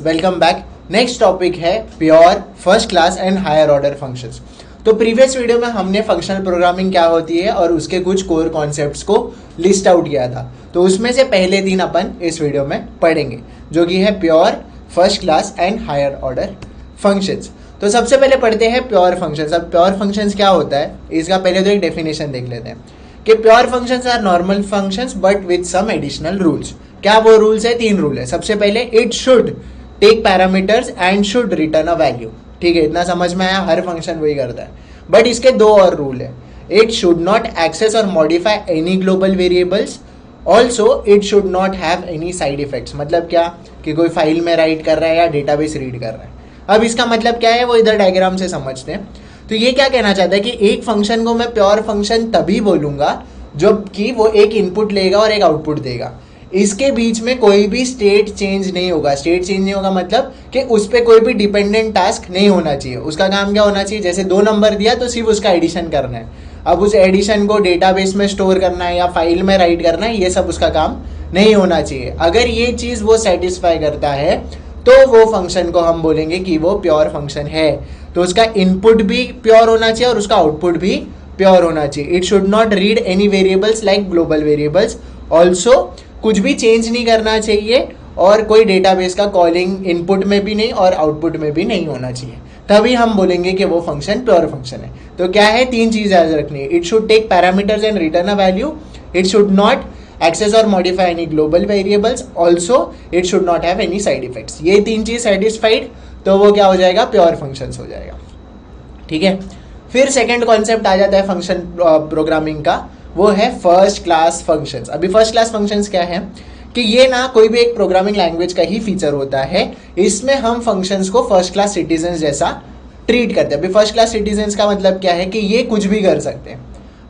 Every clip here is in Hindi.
Welcome back. नेक्स्ट टॉपिक है pure first class and higher order functions. तो प्रीवियस वीडियो में हमने फंक्शनल प्रोग्रामिंग क्या होती है और उसके कुछ कोर कॉन्सेप्ट्स को लिस्ट आउट किया था। तो उसमें से पहले 3 अपन इस वीडियो में पढ़ेंगे, जो कि है pure first class and higher order functions. तो सबसे पहले पढ़ते हैं प्योर फंक्शंस। अब प्योर फंक्शंस क्या होता है, इसका पहले तो एक डेफिनेशन देख लेते हैं कि pure functions are normal functions but with some additional rules. क्या वो रूल्स है? 3 रूल है। सबसे पहले it should take parameters and should return a value. ठीक है, इतना समझ में आया, हर फंक्शन वही करता है। बट इसके 2 और रूल है। इट शुड नॉट एक्सेस और modify any global variables, also it should not have any side effects. मतलब क्या कि कोई फाइल में राइट कर रहा है या डेटाबेस रीड कर रहा है। अब इसका मतलब क्या है वो इधर डायग्राम से समझते हैं। तो ये क्या कहना चाहता है कि एक फंक्शन को मैं प्योर फंक्शन तभी बोलूंगा जब कि वो एक इनपुट लेगा और एक आउटपुट देगा। इसके बीच में कोई भी स्टेट चेंज नहीं होगा। स्टेट चेंज नहीं होगा मतलब कि उस पर कोई भी डिपेंडेंट टास्क नहीं होना चाहिए। उसका काम क्या होना चाहिए, जैसे 2 नंबर दिया तो सिर्फ उसका एडिशन करना है। अब उस एडिशन को डेटाबेस में स्टोर करना है या फाइल में राइट करना है, ये सब उसका काम नहीं होना चाहिए। अगर ये चीज़ वो सेटिस्फाई करता है तो वो फंक्शन को हम बोलेंगे कि वो प्योर फंक्शन है। तो उसका इनपुट भी प्योर होना चाहिए और उसका आउटपुट भी प्योर होना चाहिए। It should not read any variables like global variables, also कुछ भी चेंज नहीं करना चाहिए और कोई डेटाबेस का कॉलिंग इनपुट में भी नहीं और आउटपुट में भी नहीं होना चाहिए। तभी हम बोलेंगे कि वो फंक्शन प्योर फंक्शन है। तो क्या है, 3 चीज़ याद रखनी है। It should take parameters and return a value, it should not access और modify any global variables, also it should not have any side effects. ये 3 चीज़ सेटिस्फाइड तो वो क्या हो जाएगा, प्योर फंक्शंस हो जाएगा। ठीक है, फिर सेकेंड कॉन्सेप्ट आ जाता है फंक्शन प्रोग्रामिंग का, वो है फर्स्ट क्लास फंक्शंस। अभी फर्स्ट क्लास फंक्शंस क्या है कि ये ना कोई भी एक प्रोग्रामिंग लैंग्वेज का ही फीचर होता है। इसमें हम फंक्शंस को फर्स्ट क्लास सिटीजन्स जैसा ट्रीट करते हैं। अभी फर्स्ट क्लास सिटीजन्स का मतलब क्या है कि ये कुछ भी कर सकते हैं।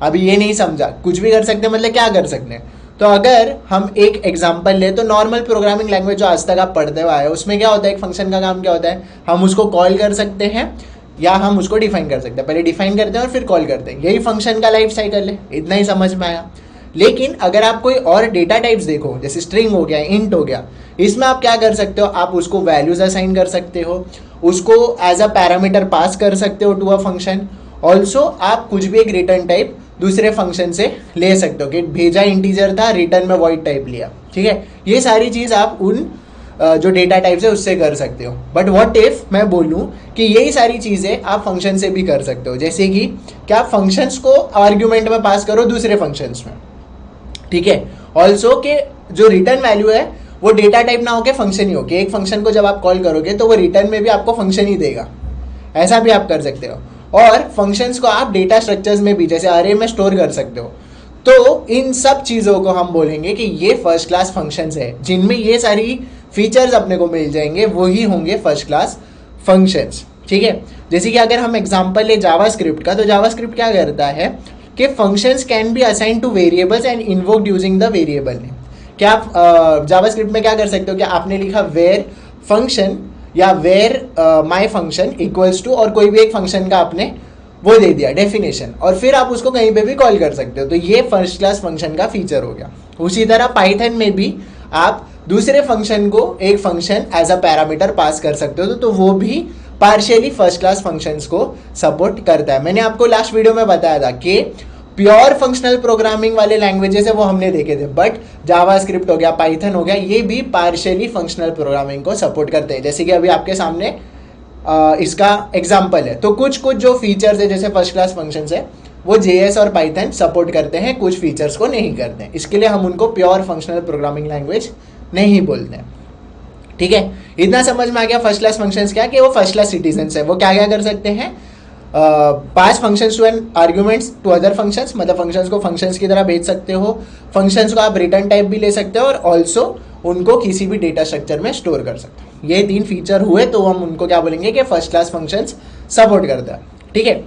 अभी ये नहीं समझा, कुछ भी कर सकते हैं मतलब क्या कर सकते हैं। तो अगर हम एक एग्जांपल ले तो नॉर्मल प्रोग्रामिंग लैंग्वेज जो आज तक आप पढ़ते हुए आए उसमें क्या होता है, एक फंक्शन का काम क्या होता है, हम उसको कॉल कर सकते हैं या हम उसको डिफाइन कर सकते हैं। पहले डिफाइन करते हैं और फिर कॉल करते हैं। यही फंक्शन का लाइफ साइकिल है। इतना ही समझ में आया। लेकिन अगर आप कोई और डेटा टाइप्स देखो, जैसे स्ट्रिंग हो गया, इंट हो गया, इसमें आप क्या कर सकते हो, आप उसको वैल्यूज असाइन कर सकते हो, उसको एज अ पैरामीटर पास कर सकते हो टू अ फंक्शन। ऑल्सो आप कुछ भी एक रिटर्न टाइप दूसरे फंक्शन से ले सकते हो कि भेजा इंटीजर था, रिटर्न में वॉइड टाइप लिया। ठीक है, ये सारी चीज़ आप उन जो डेटा टाइप्स है उससे कर सकते हो। बट व्हाट इफ मैं बोलूँ कि यही सारी चीज़ें आप फंक्शन से भी कर सकते हो। जैसे कि क्या आप फंक्शंस को आर्ग्यूमेंट में पास करो दूसरे फंक्शंस में। ठीक है, ऑल्सो के जो रिटर्न वैल्यू है वो डेटा टाइप ना हो के फंक्शन ही हो, कि एक फंक्शन को जब आप कॉल करोगे तो वो रिटर्न में भी आपको फंक्शन ही देगा। ऐसा भी आप कर सकते हो। और फंक्शंस को आप डेटा स्ट्रक्चर्स में भी जैसे अरे में स्टोर कर सकते हो। तो इन सब चीज़ों को हम बोलेंगे कि ये फर्स्ट क्लास फंक्शंस है। जिनमें ये सारी फीचर्स अपने को मिल जाएंगे वही होंगे फर्स्ट क्लास फंक्शंस। ठीक है, जैसे कि अगर हम एग्जांपल ले जावास्क्रिप्ट का, तो जावास्क्रिप्ट क्या करता है कि functions can be assign to variables and invoked using the variable name. क्या आप जावास्क्रिप्ट में क्या कर सकते हो कि आपने लिखा वेयर फंक्शन या where my function equals to और कोई भी एक फंक्शन का आपने वो दे दिया डेफिनेशन, और फिर आप उसको कहीं पे भी कॉल कर सकते हो। तो ये फर्स्ट क्लास फंक्शन का फीचर हो गया। उसी तरह पाइथन में भी आप दूसरे फंक्शन को एक function as a parameter pass कर सकते हो, तो वो भी पार्शियली फर्स्ट क्लास फंक्शंस को सपोर्ट करता है। मैंने आपको लास्ट वीडियो में बताया था कि प्योर फंक्शनल प्रोग्रामिंग वाले लैंग्वेजेस है वो हमने देखे थे, बट जावास्क्रिप्ट हो गया, पाइथन हो गया, ये भी पार्शियली फंक्शनल प्रोग्रामिंग को सपोर्ट करते हैं। जैसे कि अभी आपके सामने इसका एग्जाम्पल है। तो कुछ कुछ जो फीचर्स है जैसे फर्स्ट क्लास फंक्शंस है वो JS और पाइथन सपोर्ट करते हैं, कुछ फीचर्स को नहीं करते हैं। इसके लिए हम उनको प्योर फंक्शनल प्रोग्रामिंग लैंग्वेज नहीं बोलते हैं। ठीक है, इतना समझ में आ गया फर्स्ट क्लास फंक्शंस क्या, कि वो फर्स्ट क्लास सिटीजन्स है। वो क्या क्या कर सकते हैं, pass functions to an arguments to other functions, मतलब फंक्शंस को फंक्शंस की तरह भेज सकते हो, फंक्शंस को आप रिटर्न टाइप भी ले सकते हो और ऑल्सो उनको किसी भी डेटा स्ट्रक्चर में स्टोर कर सकते हो। ये 3 फीचर हुए तो हम उनको क्या बोलेंगे कि फर्स्ट क्लास फंक्शंस सपोर्ट करता है। ठीक है,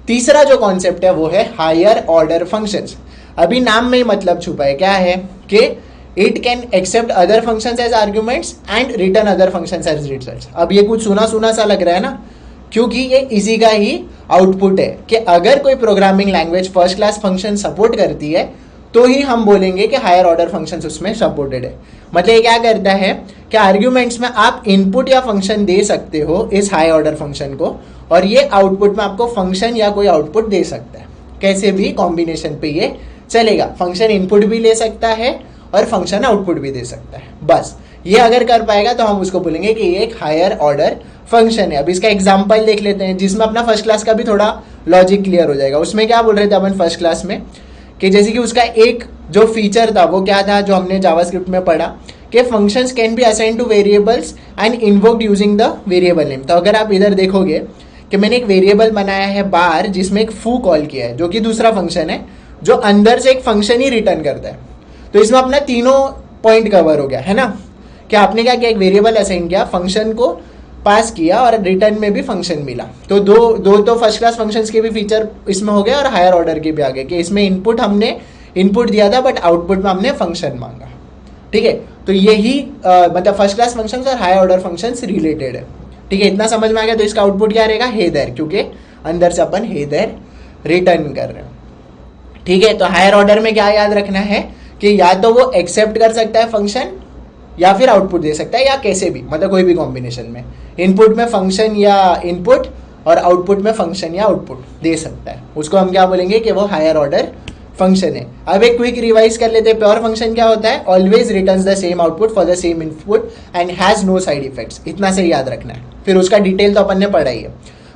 तीसरा जो कॉन्सेप्ट है वो है हायर ऑर्डर फंक्शंस। अभी नाम में ही मतलब छुपा है, क्या है कि it can accept other functions as arguments and return other functions as results. अब ये कुछ सुना सुना सा लग रहा है ना, क्योंकि ये इसी का ही आउटपुट है कि अगर कोई programming language first class function support करती है तो ही हम बोलेंगे कि हायर ऑर्डर फंक्शंस उसमें सपोर्टेड है। मतलब ये क्या करता है कि आर्ग्यूमेंट्स में आप इनपुट या फंक्शन दे सकते हो इस हाई ऑर्डर फंक्शन को, और ये आउटपुट में आपको फंक्शन या कोई आउटपुट दे सकता है। कैसे भी कॉम्बिनेशन पे ये चलेगा, फंक्शन इनपुट भी ले सकता है और फंक्शन आउटपुट भी दे सकता है। बस ये अगर कर पाएगा तो हम उसको बोलेंगे कि ये एक हायर ऑर्डर फंक्शन है। अब इसका एग्जांपल देख लेते हैं जिसमें अपना फर्स्ट क्लास का भी थोड़ा लॉजिक क्लियर हो जाएगा। उसमें क्या बोल रहे थे अपन फर्स्ट क्लास में कि जैसे कि उसका एक जो फीचर था वो क्या था, जो हमने जावास्क्रिप्ट में पढ़ा कि functions can be assign to variables and invoked using the variable name. तो अगर आप इधर देखोगे कि मैंने एक वेरिएबल बनाया है बार जिसमें एक फू कॉल किया है, जो कि दूसरा फंक्शन है जो अंदर से एक फंक्शन ही रिटर्न करता है। तो इसमें अपना तीनों पॉइंट कवर हो गया है ना, कि आपने क्या किया, एक वेरिएबल असाइन किया, फंक्शन को पास किया और रिटर्न में भी फंक्शन मिला। तो दो तो फर्स्ट क्लास फंक्शंस के भी फीचर इसमें हो गए और हायर ऑर्डर के भी आ गए कि इसमें हमने इनपुट दिया था बट आउटपुट में हमने फंक्शन मांगा। ठीक है, तो यही मतलब फर्स्ट क्लास फंक्शंस और हायर ऑर्डर फंक्शंस रिलेटेड है। ठीक है, इतना समझ में आ गया। तो इसका आउटपुट क्या रहेगा, हे देयर, क्योंकि अंदर से अपन हे देयर रिटर्न कर रहे हैं। ठीक है, तो हायर ऑर्डर में क्या याद रखना है कि या तो वो एक्सेप्ट कर सकता है फंक्शन या फिर आउटपुट दे सकता है, या कैसे भी, मतलब कोई भी कॉम्बिनेशन में इनपुट में फंक्शन या इनपुट और आउटपुट में फंक्शन या आउटपुट दे सकता है। उसको हम क्या बोलेंगे कि वो हायर ऑर्डर फंक्शन है। अब एक क्विक रिवाइज कर लेते हैं। प्योर फंक्शन क्या होता है, always returns the same output for the same input and has no side effects. इतना से याद रखना है, फिर उसका डिटेल तो अपन ने पढ़ा ही है।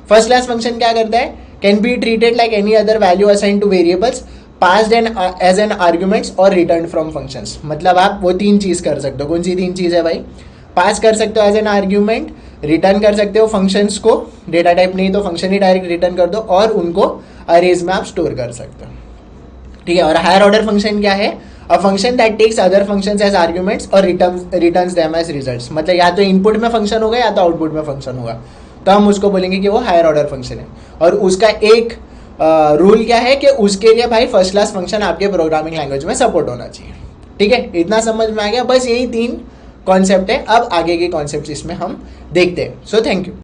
फर्स्ट क्लास फंक्शन क्या करता है, can be treated like any other value assign to variables passed as an arguments और रिटर्न फ्रॉम फंक्शंस। मतलब आप वो तीन चीज कर सकते हो। कौन सी तीन चीज है भाई, पास कर सकते हो एज एन आर्ग्यूमेंट, रिटर्न कर सकते हो फंक्शंस को, डेटा टाइप नहीं तो फंक्शन ही डायरेक्ट रिटर्न कर दो, और उनको अरेज में आप स्टोर कर सकते हो। ठीक है, और हायर ऑर्डर फंक्शन क्या है, a function that takes other functions as arguments और रिटर्न्स देम एज रिजल्ट्स। मतलब या तो इनपुट में फंक्शन होगा या तो आउटपुट में फंक्शन होगा, तो हम उसको बोलेंगे कि वो हायर ऑर्डर फंक्शन है। और उसका एक रूल क्या है कि उसके लिए भाई फर्स्ट क्लास फंक्शन आपके प्रोग्रामिंग लैंग्वेज में सपोर्ट होना चाहिए। ठीक है, इतना समझ में आ गया। बस यही तीन कॉन्सेप्ट है। अब आगे के कॉन्सेप्ट इसमें हम देखते हैं। So thank you.